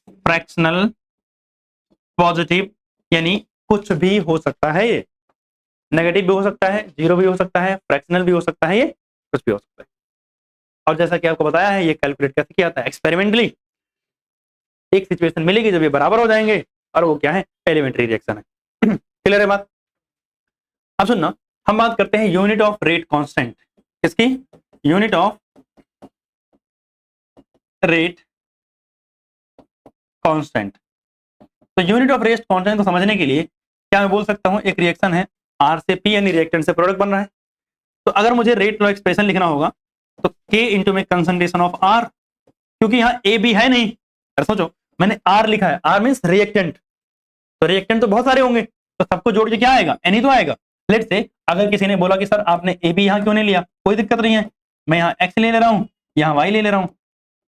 Speaker 1: fractional, positive, यानी कुछ भी हो सकता है। ये नेगेटिव भी हो सकता है, जीरो भी हो सकता है, फ्रैक्शनल भी हो सकता है, ये कुछ भी हो सकता है। और जैसा कि आपको बताया है ये कैलकुलेट कैसे किया जाता है, एक्सपेरिमेंटली। एक सिचुएशन मिलेगी जब ये बराबर हो जाएंगे और वो क्या है, एलिमेंट्री रिएक्शन है। क्लियर है बात। अब सुनना, हम बात करते हैं यूनिट ऑफ रेट कांस्टेंट। किसकी, यूनिट ऑफ रेट कांस्टेंट। तो यूनिट ऑफ रेट कांस्टेंट को समझने के लिए क्या मैं बोल सकता हूं, एक रिएक्शन है R से P यानी रिएक्टेंट से प्रोडक्ट बन रहा है, तो अगर मुझे रेट लॉ एक्सप्रेशन लिखना होगा तो K इंटू में कंसंट्रेशन ऑफ R, क्योंकि यहाँ ए बी है नहीं। अरे सोचो, मैंने R लिखा है, R मीन्स रिएक्टेंट, तो रिएक्टेंट तो बहुत सारे होंगे, तो सबको जोड़ के क्या आएगा, N ही तो आएगा। लेट से अगर किसी ने बोला कि सर आपने ए बी यहाँ क्यों नहीं लिया, कोई दिक्कत नहीं है, मैं यहाँ X ले रहा हूँ, यहाँ Y ले रहा हूँ।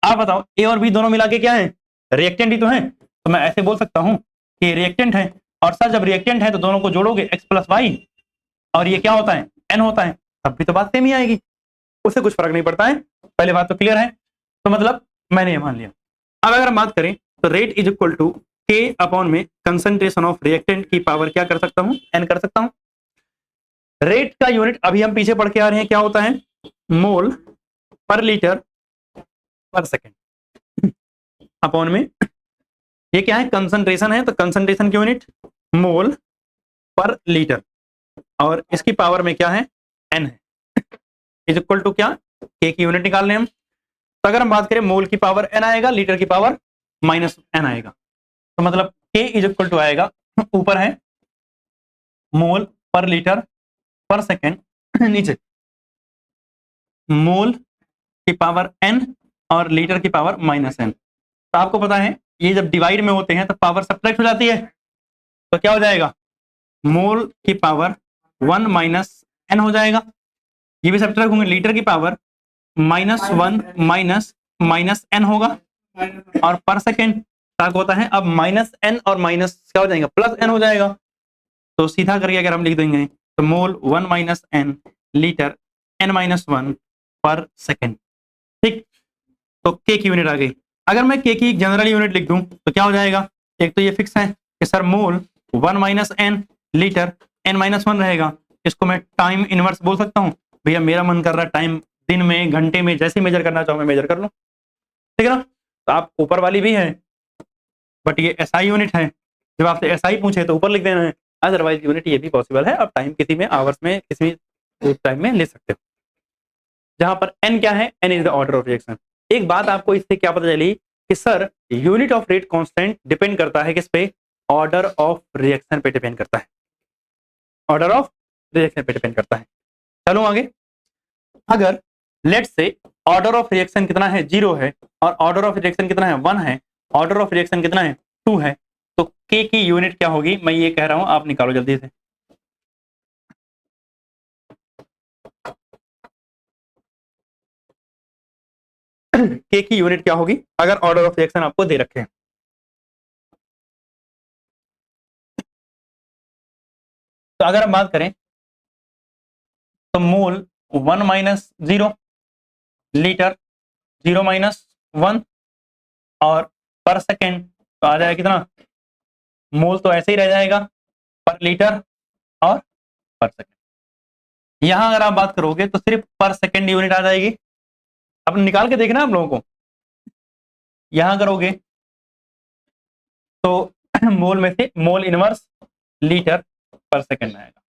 Speaker 1: आप बताओ ए और बी दोनों मिला के क्या है, रिएक्टेंट ही तो है। तो मैं ऐसे बोल सकता हूँ कि रिएक्टेंट है, और सर जब रिएक्टेंट है तो दोनों को जोड़ोगे X प्लस वाई, और ये क्या होता है, N होता है, तब भी तो बात सेम ही आएगी, उससे कुछ फर्क नहीं पड़ता है। पहले बात तो क्लियर है, तो मतलब मैंने ये मान लिया। अब अगर हम बात करें तो rate is equal to K upon में कंसंट्रेशन ऑफ रिएक्टेंट की पावर क्या कर सकता हूं, N कर सकता हूं। रेट का यूनिट अभी हम पीछे पढ़ के आ रहे हैं, क्या होता है, मोल पर लीटर पर सेकेंड अपॉन में, ये क्या है, कंसंट्रेशन है, तो कंसंट्रेशन की यूनिट मोल पर लीटर, और इसकी पावर में क्या है, N है, इज इक्वल टू क्या, K की यूनिट निकाल लें हम। तो अगर हम बात करें मोल की पावर N आएगा, लीटर की पावर माइनस N आएगा, तो मतलब K इज इक्वल टू आएगा, ऊपर है मोल पर लीटर पर सेकेंड, नीचे मोल की पावर N और लीटर की पावर माइनस N। तो आपको पता है ये जब डिवाइड में होते हैं तो पावर सब्ट्रैक्ट हो जाती है, तो क्या हो जाएगा, मोल की पावर 1 माइनस N हो जाएगा, ये भी सब्ट्रैक्ट होंगे, लीटर की पावर -1 माइनस N होगा, और पर सेकेंड होता है, अब माइनस N और माइनस क्या हो जाएगा, प्लस N हो जाएगा। तो सीधा करके अगर हम लिख देंगे तो मोल 1 माइनस N लीटर N-1 पर सेकेंड, ठीक। तो K की यूनिट आ गई। अगर मैं K की एक जनरल यूनिट लिख दूं तो क्या हो जाएगा, एक तो ये फिक्स है कि सर मोल 1 माइनस N लीटर N-1 रहेगा, इसको मैं टाइम इनवर्स बोल सकता हूँ। भैया मेरा मन कर रहा है टाइम दिन में, घंटे में, जैसे मेजर करना चाहो मैं मेजर कर लूं, ठीक है ना। तो आप ऊपर वाली भी है, बट ये SI यूनिट है, जब आपसे SI पूछे तो ऊपर लिख देना है, अदरवाइज यूनिट ये भी पॉसिबल है, आप टाइम किसी में आवर्स में किसी टाइम में ले सकते हो। जहां पर N क्या है, N is the order of reaction. एक बात आपको इससे क्या पता चली कि sir unit of rate constant depend करता है किस पे, ऑर्डर ऑफ रिएक्शन पे डिपेंड करता है, ऑर्डर ऑफ रिएक्शन पे डिपेंड करता है। चलो आगे, अगर लेट से ऑर्डर ऑफ रिएक्शन कितना है, 0 है, और ऑर्डर ऑफ रिएक्शन कितना है, 1 है, ऑर्डर ऑफ रिएक्शन कितना है, 2 है, तो K की यूनिट क्या होगी, मैं ये कह रहा हूं, आप निकालो जल्दी से। K की यूनिट क्या होगी अगर ऑर्डर ऑफ रिएक्शन आपको दे रखे हैं। तो अगर हम बात करें तो मोल 1 माइनस 0 लीटर 0 माइनस 1, और पर सेकेंड तो आ जाएगा कितना, मोल तो ऐसे ही रह जाएगा पर लीटर और पर सेकेंड। यहां अगर आप बात करोगे तो सिर्फ पर सेकेंड यूनिट आ जाएगी, अब निकाल के देखना आप लोगों को, यहां करोगे तो मोल में से मोल इनवर्स लीटर पर सेकेंड आएगा,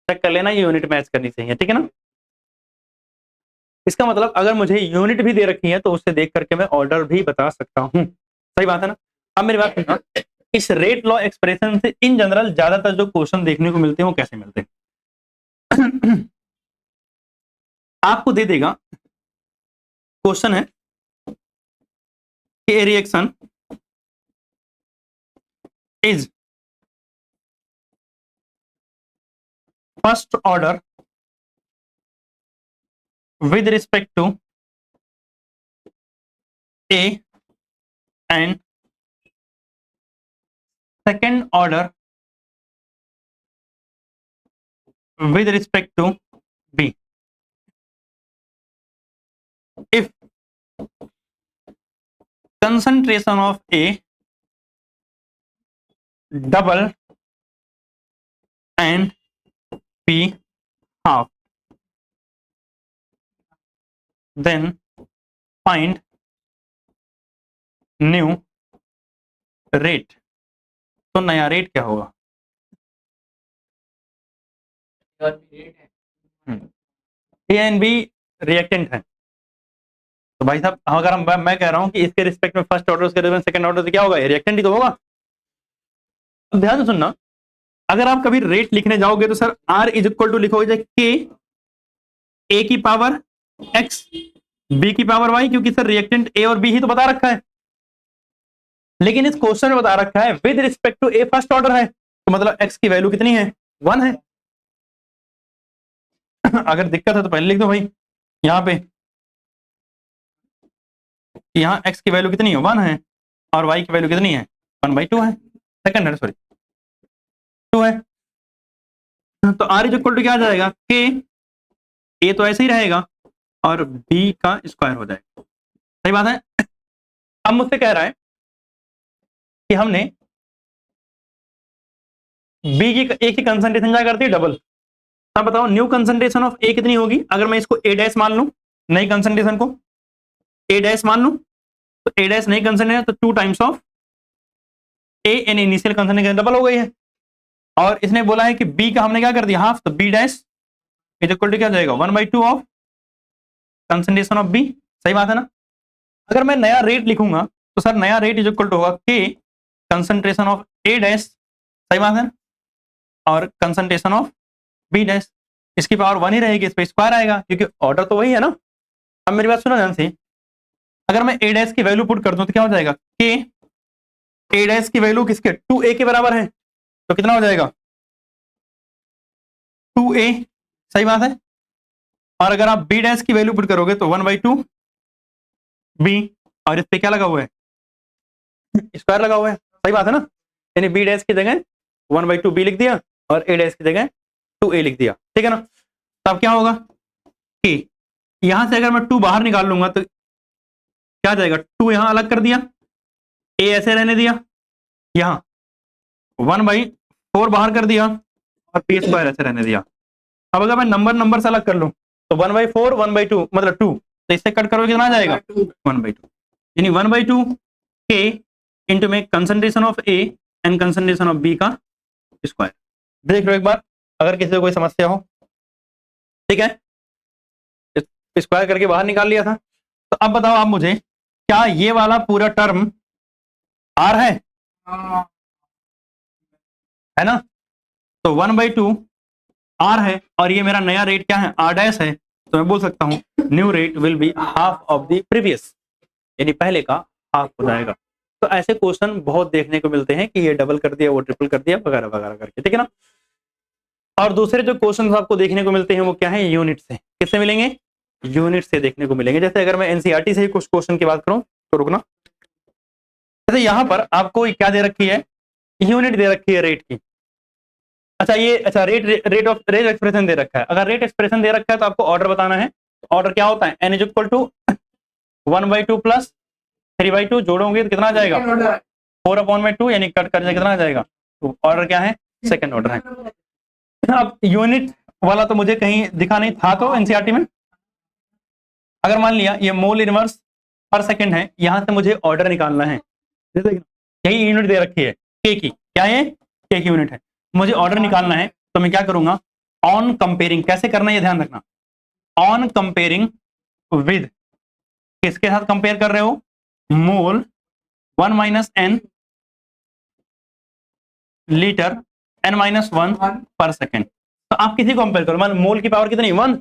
Speaker 1: चेक कर लेना, ये यूनिट मैच करनी चाहिए, ठीक है ना। इसका मतलब अगर मुझे यूनिट भी दे रखी है तो उससे देख करके मैं ऑर्डर भी बता सकता हूं, सही बात है ना। अब मेरी बात सुनना, इस रेट लॉ एक्सप्रेशन से इन जनरल ज्यादातर जो क्वेश्चन देखने को मिलते हैं वो कैसे मिलते हैं आपको दे देगा, क्वेश्चन है कि reaction is first order with respect to A and second order with respect to B if concentration of A double and B half, then find new rate। तो नया रेट क्या होगा, ए एंड बी रिएक्टेंट है, तो भाई साहब अगर हम मैं कह रहा हूं कि इसके रिस्पेक्ट में फर्स्ट ऑर्डर, उसके रिस्पेक्ट में सेकंड ऑर्डर से क्या होगा, रिएक्टेंट ही तो होगा। अब ध्यान से सुनना, अगर आप कभी रेट लिखने जाओगे तो sir R is equal to लिखोगे के ए की पावर एक्स बी की पावर वाई, क्योंकि सर रिएक्टेंट ए और बी ही तो बता रखा है, लेकिन इस क्वेश्चन में बता रखा है with respect to A first order है, तो मतलब एक्स की वैल्यू कितनी है, 1 है। अगर दिक्कत है तो पहले लिख दो भाई यहाँ पे, यहाँ एक्स की वैल्यू कितनी है, 1 है, और वाई की वैल्यू कितनी है, 1/2 है, सेकंड है, सॉरी 2 है। तो आर इज इक्वल टू क्या आ जाएगा, के ए तो ऐसे ही रहेगा और बी का स्क्वायर हो जाएगा। सही बात है। अब मुझसे कह रहा है कि हमने बी की ए की कंसंट्रेशन क्या करती है, डबल। अब बताओ न्यू कंसंट्रेशन ऑफ ए कितनी होगी, अगर मैं इसको ए डैश मान लूं, नई कंसंट्रेशन को ए डैश मान लूं, तो ए डैश नई कंसंट्रेशन तो 2 times of A an initial concentration double हो गई है। और इसने बोला है कि बी का हमने क्या कर दिया, हाफ, तो B dash is equal to क्या जाएगा, 1/2 ऑफ कंसंट्रेशन ऑफ बी। सही बात है ना। अगर मैं नया रेट लिखूंगा तो सर नया रेट इज इक्वल टू होगा के कंसंट्रेशन ऑफ ए डैश, सही बात है ना, और कंसंट्रेशन ऑफ बी डैश, इसकी पावर 1 ही रहेगी, इस पे स्क्वायर आएगा क्योंकि ऑर्डर तो वही है ना। अब मेरी बात सुनो ध्यान से, अगर मैं ए डैश की वैल्यू पुट कर दूं तो क्या हो जाएगा, के ए डैश की वैल्यू किसके 2a के बराबर है, तो कितना हो जाएगा 2a। सही बात है। और अगर आप बी डैश की वैल्यू पुट करोगे तो 1/2 बी, और इस पे क्या लगा हुआ है, स्क्वायर लगा हुआ है। सही बात है ना। यानी बी डैश की जगह 1/2 बी लिख दिया और ए डैश की जगह 2a लिख दिया, ठीक है ना। तब क्या होगा कि यहां से अगर मैं 2 बाहर निकाल लूंगा तो क्या जाएगा, 2 यहां अलग कर दिया, ए ऐसे रहने दिया, यहां 1/4 बाहर कर दिया और पी स्क्वायर ऐसे रहने दिया। अब अगर मैं नंबर से अलग कर लूं तो 1/4 1/2 मतलब 2, तो इससे कट करोगे कितना आ जाएगा 1/2, यानी 1/2 के इंटू में concentration of A and concentration of B का स्क्वायर। देख लो एक बार, अगर किसी को कोई समस्या हो, ठीक है, स्क्वायर करके बाहर निकाल लिया था। तो अब बताओ आप मुझे, क्या ये वाला पूरा टर्म आर है ना, तो 1/2 आर है और ये मेरा नया रेट क्या है, आर डैश है, तो मैं बोल सकता हूं new rate will be half of the previous, यानी पहले का हाफ हो जाएगा। तो ऐसे क्वेश्चन बहुत देखने को मिलते हैं कि ये डबल कर दिया, वो ट्रिपल कर दिया, वगैरह वगैरह करके, ठीक है ना। और दूसरे जो क्वेश्चन आपको देखने को मिलते हैं वो क्या है, यूनिट से। किससे मिलेंगे, यूनिट से देखने को मिलेंगे। जैसे अगर मैं एनसीईआरटी से ही कुछ क्वेश्चन की बात करूं तो रुकना, जैसे यहां पर आपको क्या दे रखी है, यूनिट दे रखी है रेट की। अच्छा रेट एक्सप्रेशन दे रखा है। अगर रेट एक्सप्रेशन दे रखा है तो आपको ऑर्डर बताना है। ऑर्डर क्या होता है, n is equal to 1/2 plus 3/2, जोड़ोगे तो कितना आ जाएगा 4/2, यानी कट कर कितना आ जाएगा। तो ऑर्डर क्या है, सेकंड ऑर्डर है। अब यूनिट वाला तो मुझे कहीं दिखा नहीं था तो एनसीईआरटी में, अगर मान लिया ये मोल इनवर्स पर सेकंड है, यहां से मुझे ऑर्डर निकालना है, यही यूनिट दे रखी है के की, क्या है के की यूनिट है, मुझे ऑर्डर निकालना है। तो मैं क्या करूंगा, ऑन कंपेयरिंग, कैसे करना है ये ध्यान रखना, ऑन कंपेयरिंग विद, किसके साथ कंपेयर कर रहे हो, मोल 1 - n लीटर n-1 पर सेकेंड। तो आप किसी को कंपेयर करो, मान मोल की पावर कितनी 1,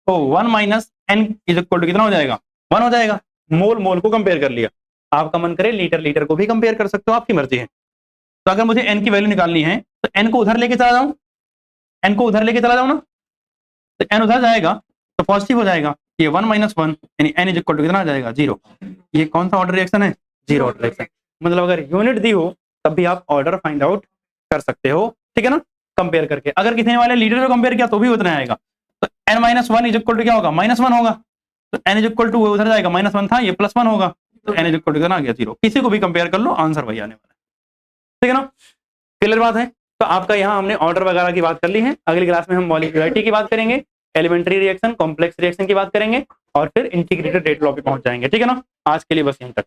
Speaker 1: तो 1 - n इज इक्वल टू कितना हो जाएगा 1 हो जाएगा। मोल को कंपेयर कर लिया, आपका मन करे लीटर को भी कंपेयर कर सकते हो, आपकी मर्जी है। तो अगर मुझे n की वैल्यू निकालनी है तो n को उधर लेके चला जाऊं, n को उधर लेके चला जाऊं ना, तो n उधर जाएगा तो पॉजिटिव हो जाएगा, ये 1 - 1 यानी n इज इक्वल टू कितना आ जाएगा 0। ये कौन सा ऑर्डर रिएक्शन है, 0 ऑर्डर रिएक्शन। मतलब अगर यूनिट दी हो तब भी आप ऑर्डर फाइंड आउट कर सकते हो, ठीक है ना, कंपेयर करके। अगर किसी वाले लीटर को कंपेयर किया तो भी उतना आएगा, तो n - 1 इज इक्वल टू क्या होगा -1 होगा, तो n इज इक्वल टू उधर जाएगा -1 था, ये +1 होगा, तो n इज इक्वल टू कितना आ गया 0। किसी को भी कंपेयर कर लो, आंसर वही आने वाला है, ठीक है ना, क्लियर बात है। तो आपका यहाँ हमने ऑर्डर वगैरह की बात कर ली है। अगली क्लास में हम मॉलिक्यूलरिटी की बात करेंगे, एलिमेंट्री रिएक्शन, कॉम्प्लेक्स रिएक्शन की बात करेंगे और फिर इंटीग्रेटेड रेट लॉ पे पहुंच जाएंगे, ठीक है ना। आज के लिए बस यहीं तक।